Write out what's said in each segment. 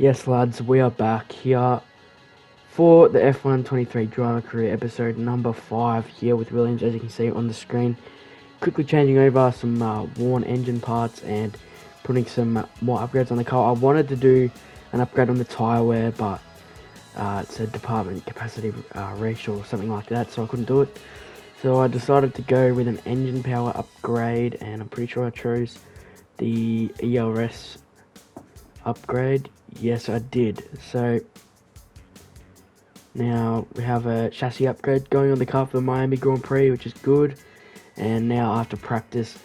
Yes, lads, we are back here for the F123 driver career episode number 5 here with Williams, as you can see on the screen. Quickly changing over some worn engine parts and putting some more upgrades on the car. I wanted to do an upgrade on the tyre wear, but it's a department capacity ratio or something like that, so I couldn't do it. So I decided to go with an engine power upgrade, and I'm pretty sure I chose the ERS upgrade. Yes, I did. So now we have a chassis upgrade going on the car for the Miami Grand Prix, which is good. And now after practice,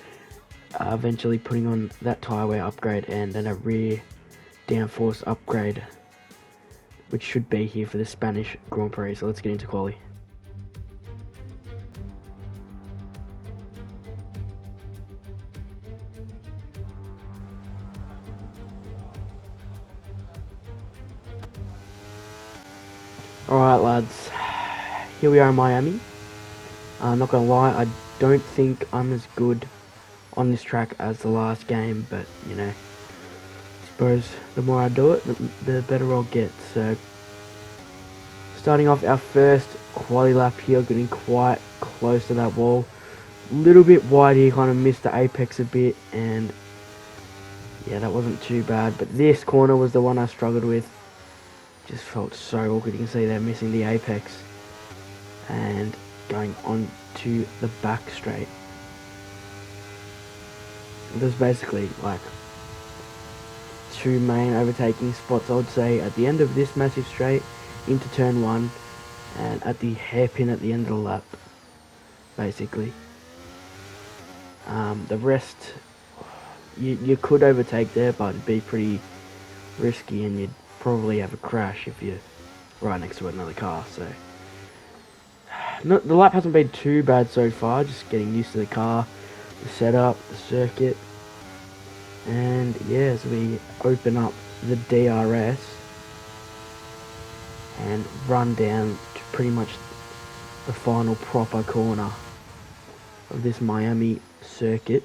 eventually putting on that tyre wear upgrade and then a rear downforce upgrade, which should be here for the Spanish Grand Prix. So let's get into quali. Alright lads, here we are in Miami. Not gonna lie, I don't think I'm as good on this track as the last game, but you know, I suppose the more I do it, the better I'll get. So, starting off our first quali lap here, getting quite close to that wall. A little bit wide here, kind of missed the apex a bit, and yeah, that wasn't too bad. But this corner was the one I struggled with. Just felt so awkward. You can see they're missing the apex and going on to the back straight. There's basically like two main overtaking spots, I would say, at the end of this massive straight into turn 1 and at the hairpin at the end of the lap, basically. The rest you could overtake there, but it'd be pretty risky and you'd probably have a crash if you're right next to another car. So the lap hasn't been too bad so far, just getting used to the car, the setup, the circuit. And yeah, as we open up the DRS and run down to pretty much the final proper corner of this Miami circuit.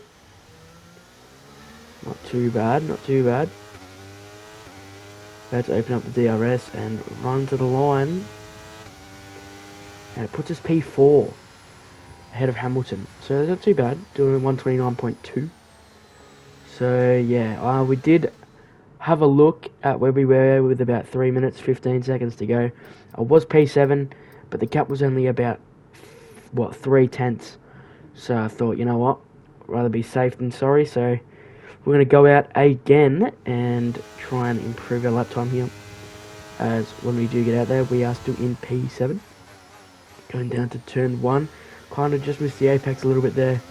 Not too bad, not too bad. Let's open up the DRS and run to the line. And it puts us P4 ahead of Hamilton. So that's not too bad, doing 129.2. So yeah, we did have a look at where we were with about 3 minutes, 15 seconds to go. I was P7, but the gap was only about, 3/10. So I thought, you know what, rather be safe than sorry. So we're going to go out again and try and improve our lap time here. As when we do get out there, we are still in P7. Going down to turn 1. Kind of just missed the apex a little bit there.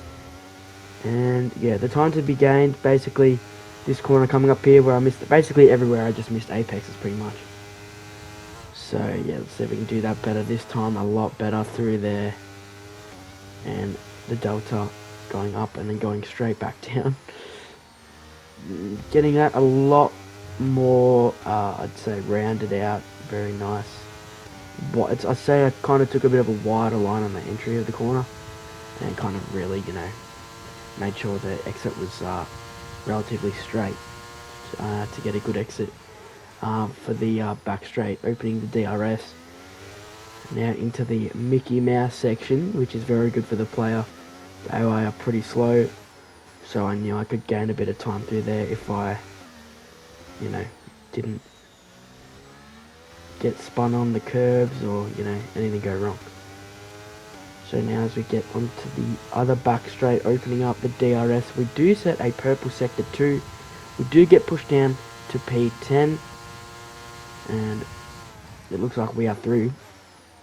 And yeah, the time to be gained, basically this corner coming up here where I missed, basically everywhere I just missed apexes pretty much. So yeah, let's see if we can do that better this time, a lot better through there. And the delta going up and then going straight back down. Getting that a lot more, I'd say, rounded out, very nice. I'd say I kind of took a bit of a wider line on the entry of the corner and kind of really, you know, made sure the exit was relatively straight to get a good exit for the back straight, opening the DRS. Now into the Mickey Mouse section, which is very good for the player. The AI are pretty slow, so I knew I could gain a bit of time through there if I, you know, didn't get spun on the curbs or, you know, anything go wrong. So now as we get onto the other back straight, opening up the DRS, we do set a purple sector 2. We do get pushed down to P10, and it looks like we are through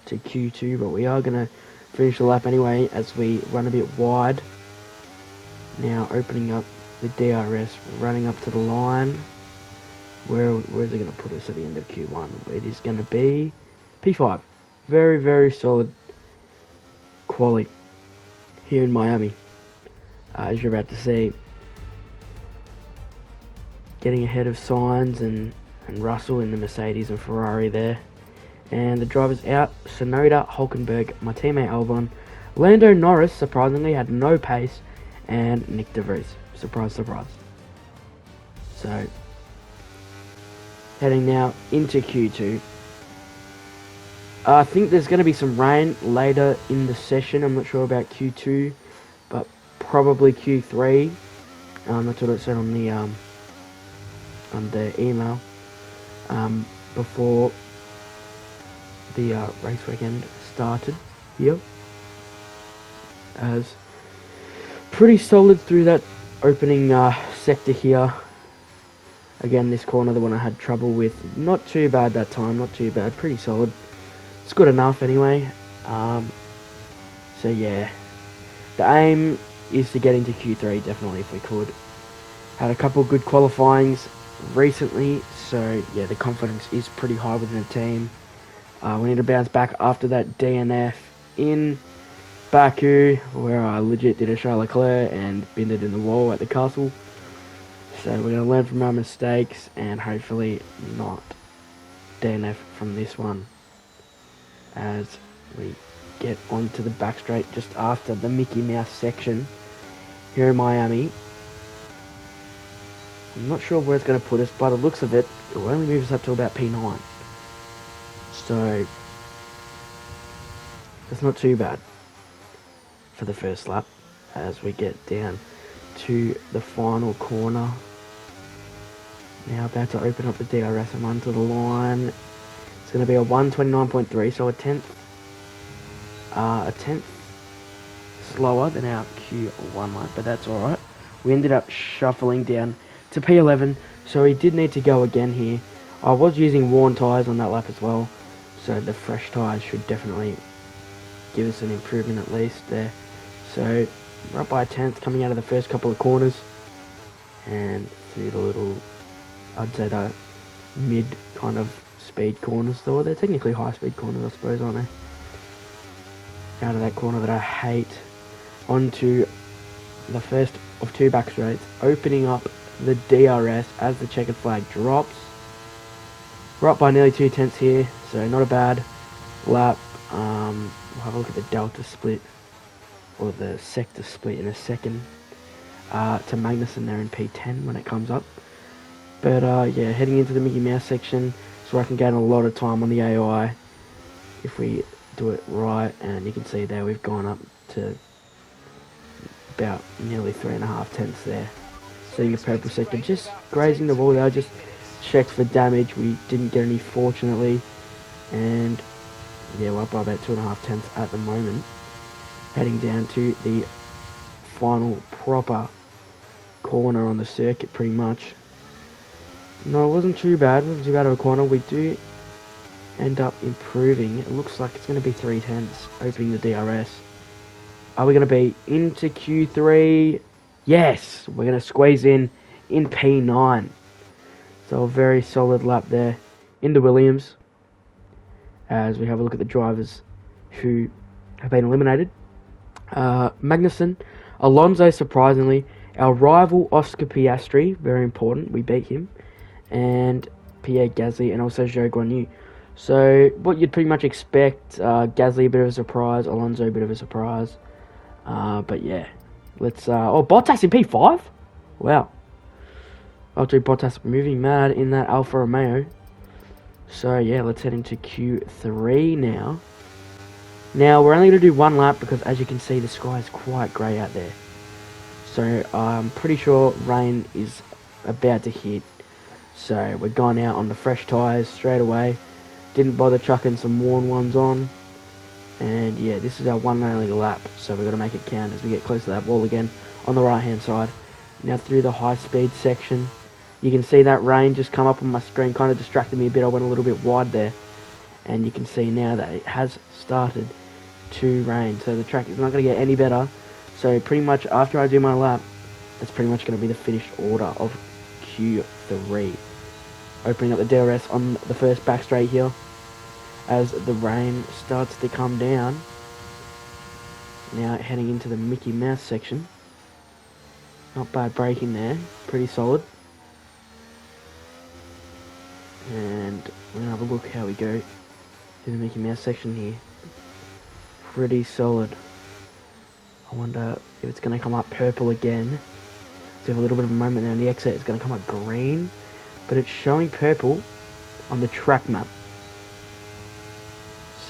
to Q2, but we are going to finish the lap anyway as we run a bit wide. Now opening up the DRS, running up to the line. Where's it going to put us at the end of Q1? It is going to be P5. Very, very solid quali here in Miami. As you're about to see, getting ahead of Sainz and Russell in the Mercedes and Ferrari there. And the drivers out, Sonoda, Hulkenberg, my teammate Albon. Lando Norris, surprisingly, had no pace, and Nick De Vries. Surprise, surprise. So, Heading now into Q2. I think there's going to be some rain later in the session. I'm not sure about Q2, but probably Q3. That's what it said on the email before the race weekend started here. As pretty solid through that opening sector here. Again, this corner, the one I had trouble with. Not too bad that time, not too bad. Pretty solid. It's good enough anyway. So yeah, the aim is to get into Q3 definitely if we could. Had a couple good qualifyings recently, so yeah, the confidence is pretty high within the team. We need to bounce back after that DNF in Baku, where I legit did a Charles Leclerc and binned it in the wall at the castle. So we're going to learn from our mistakes and hopefully not DNF from this one, as we get onto the back straight just after the Mickey Mouse section here in Miami. I'm not sure where it's going to put us, by the looks of it, it will only move us up to about P9. So it's not too bad for the first lap as we get down to the final corner. Now about to open up the DRS and run to the line. It's going to be a 129.3, so a tenth slower than our Q1 lap, but that's alright. We ended up shuffling down to P11, so we did need to go again here. I was using worn tyres on that lap as well, so the fresh tyres should definitely give us an improvement at least there. So right by a tenth coming out of the first couple of corners and through the little, I'd say the mid kind of speed corners, though they're technically high speed corners I suppose, aren't they? Out of that corner that I hate, onto the first of two back straights, opening up the DRS as the checkered flag drops. We're up by nearly 2 tenths here, so not a bad lap. We'll have a look at the delta split, or the sector split in a second, to Magnussen there in P10 when it comes up. But yeah, heading into the Mickey Mouse section, so I can gain a lot of time on the AI if we do it right. And you can see there we've gone up to about nearly 3.5 tenths there. Seeing a purple sector, just grazing the wall there, just checked for damage. We didn't get any fortunately, and yeah, we're up by about 2.5 tenths at the moment. Heading down to the final proper corner on the circuit pretty much. No, it wasn't too bad. It wasn't too bad of a corner. We do end up improving. It looks like it's going to be 3 tenths opening the DRS. Are we going to be into Q3? Yes! We're going to squeeze in P9. So a very solid lap there into Williams. As we have a look at the drivers who have been eliminated. Magnussen, Alonso surprisingly, our rival Oscar Piastri, very important, we beat him, and Pierre Gasly, and also Zhou Guanyu. So what you'd pretty much expect, Gasly a bit of a surprise, Alonso a bit of a surprise, but yeah, let's, oh, Bottas in P5? Wow. Valtteri Bottas moving mad in that Alfa Romeo. So yeah, let's head into Q3 now. Now we're only going to do one lap because, as you can see, the sky is quite grey out there. So I'm pretty sure rain is about to hit. So we're going out on the fresh tyres straight away. Didn't bother chucking some worn ones on. And yeah, this is our one and only lap. So we've got to make it count as we get close to that wall again on the right hand side. Now through the high speed section. You can see that rain just come up on my screen, kind of distracted me a bit. I went a little bit wide there. And you can see now that it has started to rain. So the track is not going to get any better. So pretty much after I do my lap, that's pretty much going to be the finished order of Q3. Opening up the DRS on the first back straight here. As the rain starts to come down. Now heading into the Mickey Mouse section. Not bad braking there. Pretty solid. And we're going to have a look how we go to the Mickey Mouse section here. Pretty solid. I wonder if it's going to come up purple again. So we have a little bit of a moment there on the exit. It's going to come up green. But it's showing purple. on the track map.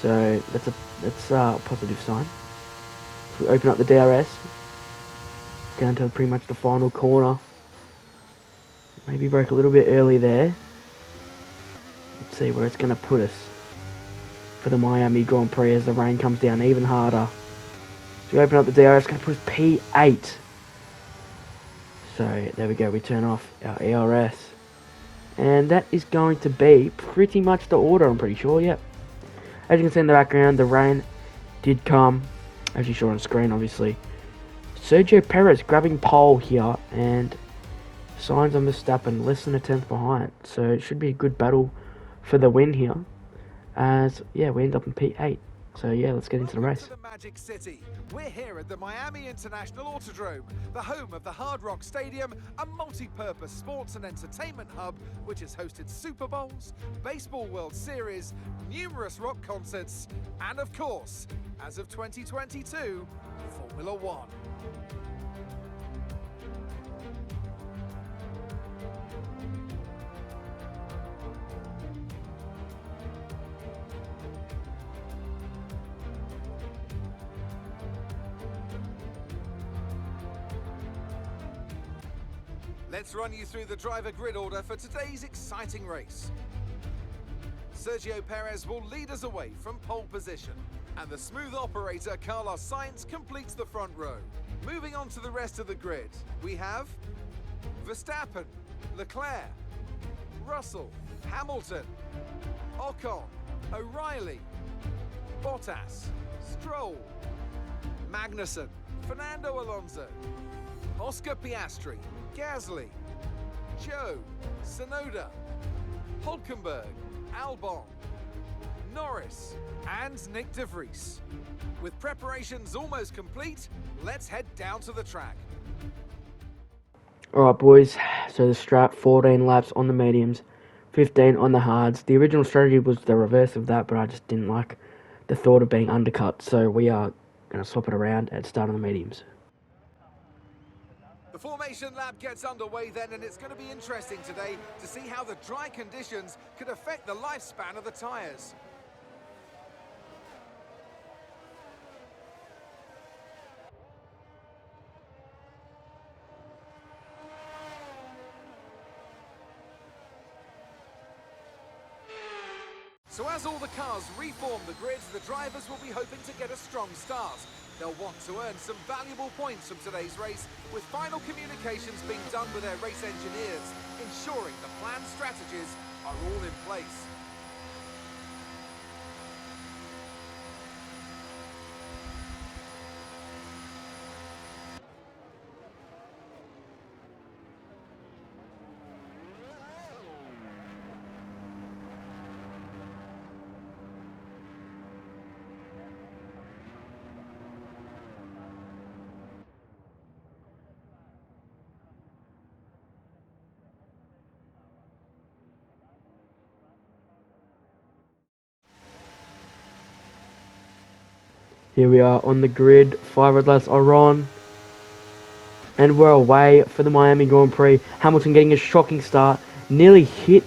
So that's a positive sign. So we open up the DRS, down to pretty much the final corner. Maybe broke a little bit early there. Let's see where it's going to put us for the Miami Grand Prix as the rain comes down even harder. So we open up the DRS, going to put us P8. So there we go, we turn off our ERS. And that is going to be pretty much the order, I'm pretty sure, yep. As you can see in the background, the rain did come, as you saw on screen obviously. Sergio Perez grabbing pole here, and Sainz on Verstappen less than a tenth behind. So it should be a good battle for the win here. As, yeah, we end up in P8. So yeah, let's get into the race. To the Magic City. We're here at the Miami International Autodrome, the home of the Hard Rock Stadium, a multi-purpose sports and entertainment hub which has hosted Super Bowls, Baseball World Series, numerous rock concerts, and of course, as of 2022, Formula One. Let's run you through the driver grid order for today's exciting race. Sergio Perez will lead us away from pole position, and the smooth operator Carlos Sainz completes the front row. Moving on to the rest of the grid, we have Verstappen, Leclerc, Russell, Hamilton, Ocon, O'Reilly, Bottas, Stroll, Magnussen, Fernando Alonso, Oscar Piastri, Gasly, Joe, Tsunoda, Hulkenberg, Albon, Norris, and Nick de Vries. With preparations almost complete, let's head down to the track. Alright boys, so the strat, 14 laps on the mediums, 15 on the hards. The original strategy was the reverse of that, but I just didn't like the thought of being undercut, so we are going to swap it around and start on the mediums. The formation lap gets underway then, and it's going to be interesting today to see how the dry conditions could affect the lifespan of the tyres. So as all the cars reform the grids, the drivers will be hoping to get a strong start. They'll want to earn some valuable points from today's race, with final communications being done with their race engineers, ensuring the planned strategies are all in place. Here we are on the grid, 5 red lights are on, and we're away for the Miami Grand Prix. Hamilton getting a shocking start, nearly hit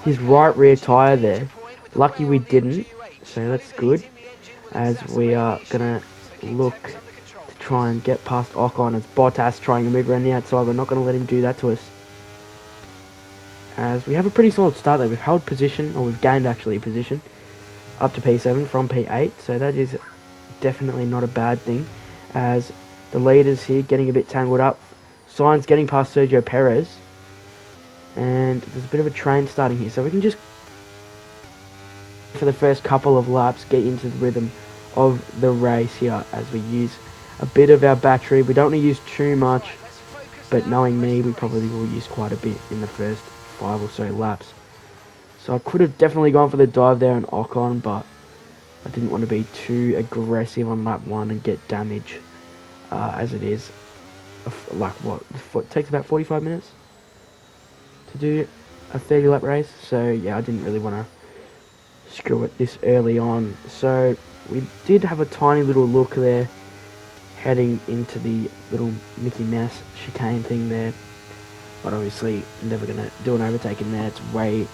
his right rear tyre there. Lucky we didn't, so that's good, as we are going to look to try and get past Ocon as Bottas trying to move around the outside. We're not going to let him do that to us, as we have a pretty solid start there. We've held position, or we've gained actually position, up to P7 from P8, so that is definitely not a bad thing, as the leaders here getting a bit tangled up. Sainz getting past Sergio Perez, and there's a bit of a train starting here, so we can just, for the first couple of laps, get into the rhythm of the race here as we use a bit of our battery. We don't want to use too much, but knowing me, we probably will use quite a bit in the first 5 or so laps. So I could have definitely gone for the dive there on Ocon, but I didn't want to be too aggressive on lap 1 and get damage, as it is, like what, it takes about 45 minutes to do a 30 lap race, so yeah, I didn't really want to screw it this early on. So we did have a tiny little look there, heading into the little Mickey Mouse chicane thing there, but obviously never going to do an overtake in there. It's way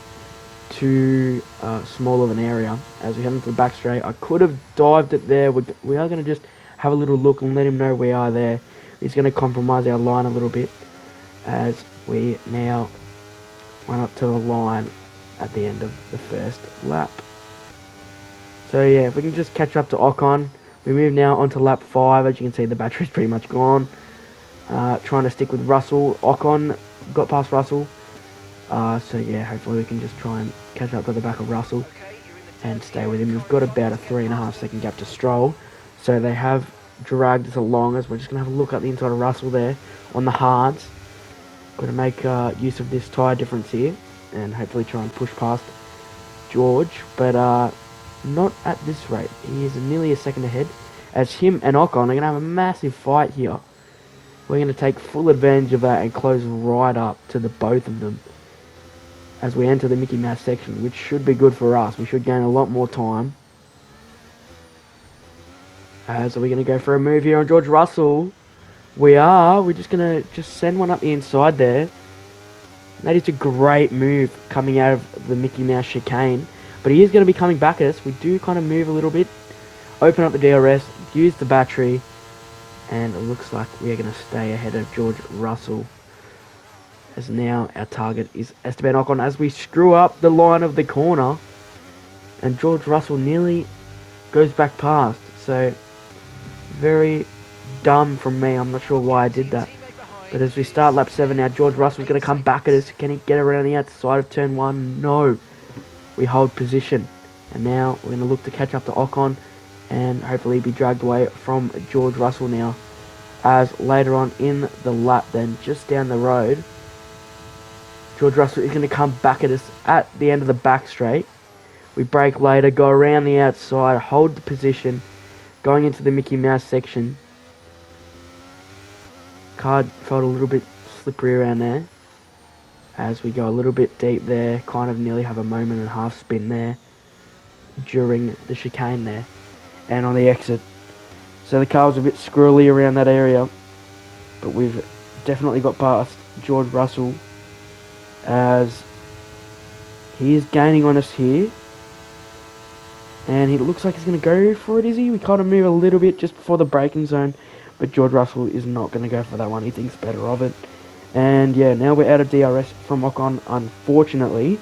too small of an area as we head into the back straight. I could have dived it there. We are going to just have a little look and let him know we are there. He's going to compromise our line a little bit as we now run up to the line at the end of the first lap. So yeah, if we can just catch up to Ocon. We move now onto lap 5. As you can see, the battery's pretty much gone. Trying to stick with Russell. Ocon got past Russell. So yeah, hopefully we can just try and catch up to the back of Russell and stay with him. We've got about a 3.5 second gap to Stroll. So they have dragged us along as we're just going to have a look at the inside of Russell there on the hards. Got to make use of this tyre difference here and hopefully try and push past George. But not at this rate. He is nearly a second ahead as him and Ocon are going to have a massive fight here. We're going to take full advantage of that and close right up to the both of them as we enter the Mickey Mouse section, which should be good for us. We should gain a lot more time. So we're going to go for a move here on George Russell. We're just going to send one up the inside there. That is a great move coming out of the Mickey Mouse chicane. But he is going to be coming back at us. We do kind of move a little bit. Open up the DRS. Use the battery. And it looks like we are going to stay ahead of George Russell. As now our target is Esteban Ocon. As we screw up the line of the corner. And George Russell nearly goes back past. So very dumb from me. I'm not sure why I did that. But as we start lap 7 now, George Russell's going to come back at us. Can he get around the outside of turn 1? No. We hold position. And now we're going to look to catch up to Ocon. And hopefully be dragged away from George Russell now. As later on in the lap then, just down the road, George Russell is going to come back at us at the end of the back straight. We brake later, go around the outside, hold the position, going into the Mickey Mouse section. Car felt a little bit slippery around there. As we go a little bit deep there, kind of nearly have a moment and a half spin there during the chicane there and on the exit. So the car was a bit squirrely around that area, but we've definitely got past George Russell as he is gaining on us here. And he looks like he's going to go for it, is he? We kind of move a little bit just before the braking zone, but George Russell is not going to go for that one. He thinks better of it. And yeah, now we're out of DRS from Ocon, unfortunately.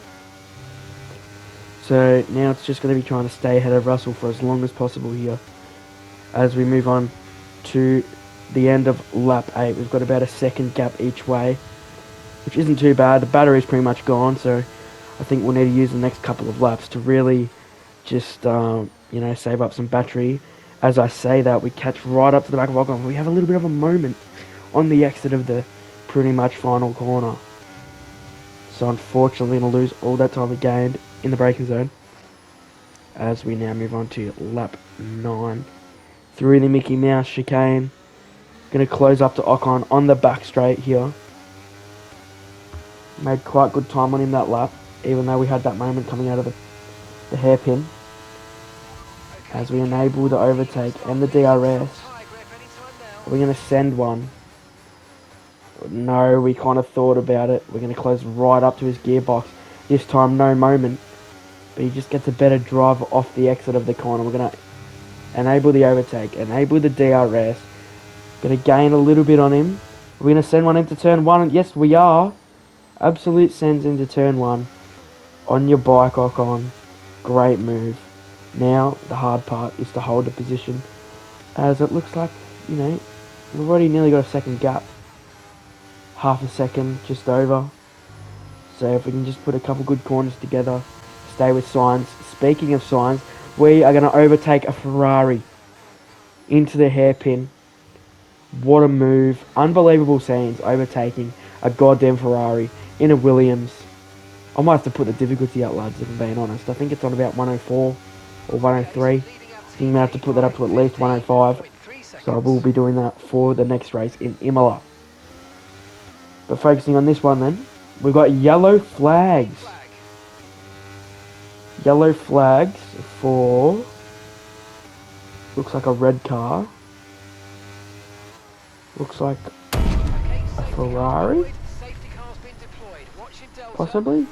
So now it's just going to be trying to stay ahead of Russell for as long as possible here. As we move on to the end of lap 8, we've got about a second gap each way, which isn't too bad. The battery's pretty much gone, so I think we'll need to use the next couple of laps to really just, save up some battery. As I say that, we catch right up to the back of Ocon. We have a little bit of a moment on the exit of the pretty much final corner. So unfortunately, going to lose all that time we gained in the braking zone. As we now move on to lap 9. Through the Mickey Mouse chicane. Going to close up to Ocon on the back straight here. Made quite good time on him that lap, even though we had that moment coming out of the hairpin. As we enable the overtake and the DRS. We're going to send one. No, we kind of thought about it. We're going to close right up to his gearbox. This time, no moment. But he just gets a better drive off the exit of the corner. We're going to enable the overtake, enable the DRS. Going to gain a little bit on him. We're going to send one into turn 1. And yes, we are. Absolute sends into turn 1. On your bike, Ocon. Great move. Now, the hard part is to hold the position. As it looks like, we've already nearly got a second gap. Half a second, just over. So if we can just put a couple good corners together, stay with Sainz. Speaking of Sainz, we are going to overtake a Ferrari into the hairpin. What a move. Unbelievable scenes overtaking a goddamn Ferrari in a Williams. I might have to put the difficulty up, lads, if I'm being honest. I think it's on about 104 or 103. I think I might have to put that up to at least 105. So I will be doing that for the next race in Imola. But focusing on this one then, we've got yellow flags. Yellow flags for, looks like a red car. Looks like a Ferrari, possibly.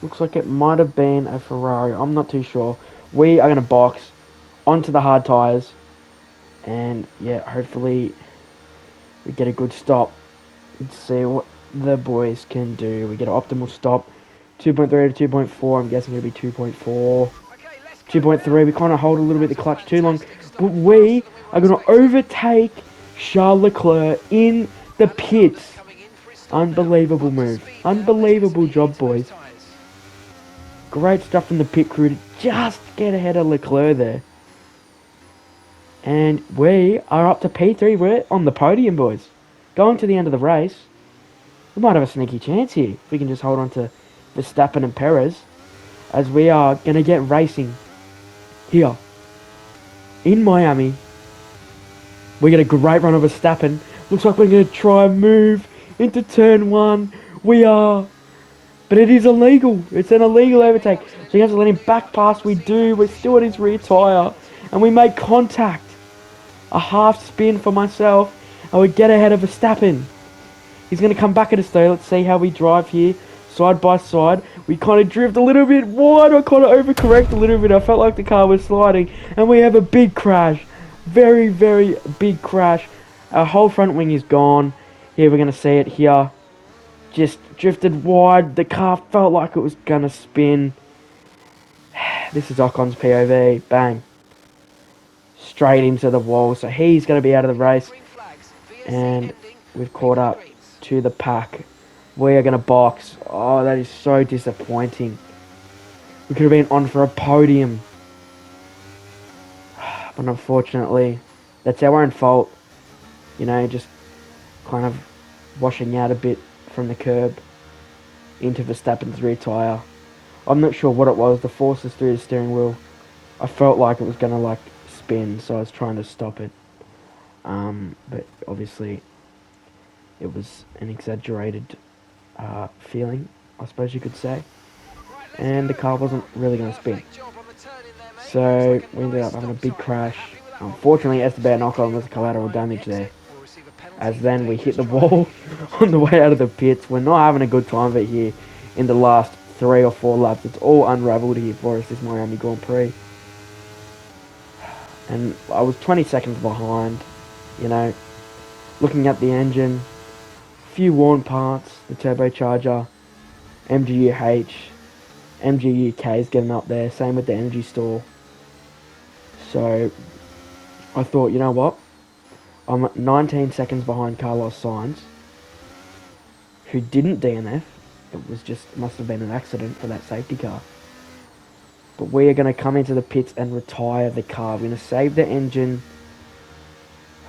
Looks like it might have been a Ferrari. I'm not too sure. We are going to box onto the hard tyres. And, yeah, hopefully we get a good stop. Let's see what the boys can do. We get an optimal stop. 2.3 to 2.4. I'm guessing it'll be 2.4. 2.3. We kind of hold a little bit the clutch too long. But we are going to overtake Charles Leclerc in the pits. Unbelievable move. Unbelievable job, boys. Great stuff from the pit crew to just get ahead of Leclerc there. And we are up to P3. We're on the podium, boys. Going to the end of the race. We might have a sneaky chance here. If we can just hold on to Verstappen and Perez. As we are going to get racing here in Miami. We get a great run of Verstappen. Looks like we're going to try and move into turn 1. We are. But it is illegal. It's an illegal overtake. So you have to let him back past. We do. We're still at his rear tyre. And we make contact. A half spin for myself. And we get ahead of Verstappen. He's going to come back at us though. Let's see how we drive here. Side by side. We kind of drift a little bit wide. I kind of overcorrect a little bit. I felt like the car was sliding. And we have a big crash. Very, very big crash. Our whole front wing is gone. Here we're going to see it here. Just drifted wide. The car felt like it was going to spin. This is Ocon's POV. Bang. Straight into the wall. So he's going to be out of the race. And we've caught up to the pack. We are going to box. Oh, that is so disappointing. We could have been on for a podium. But unfortunately, that's our own fault. You know, just kind of washing out a bit from the curb into Verstappen's rear tyre. I'm not sure what it was. The forces through the steering wheel. I felt like it was going to like spin, so I was trying to stop it. But obviously, it was an exaggerated feeling, I suppose you could say. And the car wasn't really going to spin. So we ended up having a big crash. Unfortunately, Esteban Ocon was collateral damage there. As then we hit the wall on the way out of the pits. We're not having a good time of it here in the last 3 or 4 laps. It's all unravelled here for us, this Miami Grand Prix. And I was 20 seconds behind, you know, looking at the engine. Few worn parts, the turbocharger, MGUH, MGUK is getting up there, same with the energy store. So I thought, you know what, I'm 19 seconds behind Carlos Sainz, who didn't DNF. It was just, must have been an accident for that safety car. But we are going to come into the pits and retire the car. We're going to save the engine.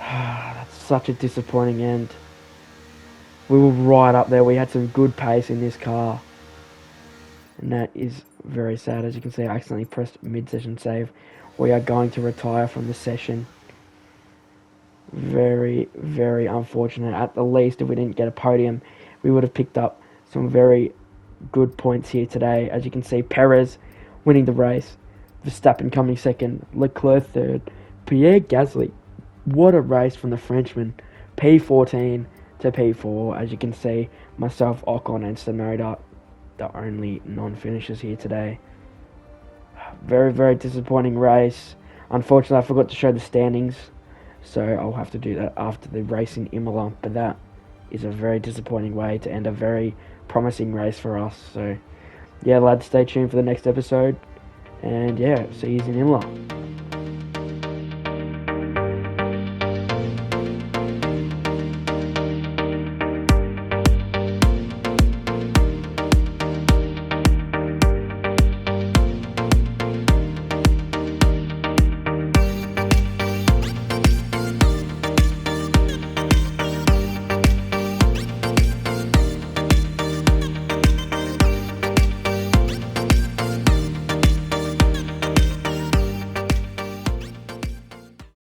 That's such a disappointing end. We were right up there. We had some good pace in this car. And that is very sad. As you can see, I accidentally pressed mid-session save. We are going to retire from the session. Very, very unfortunate. At the least, if we didn't get a podium, we would have picked up some very good points here today. As you can see, Perez winning the race. Verstappen coming second. Leclerc third. Pierre Gasly. What a race from the Frenchman. P14 to P4. As you can see, myself, Ocon and Stenmarried are the only non-finishers here today. Very, very disappointing race. Unfortunately, I forgot to show the standings. So I'll have to do that after the race in Imola. But that is a very disappointing way to end a very promising race for us. So yeah, lads, stay tuned for the next episode. And yeah, see you in Imola.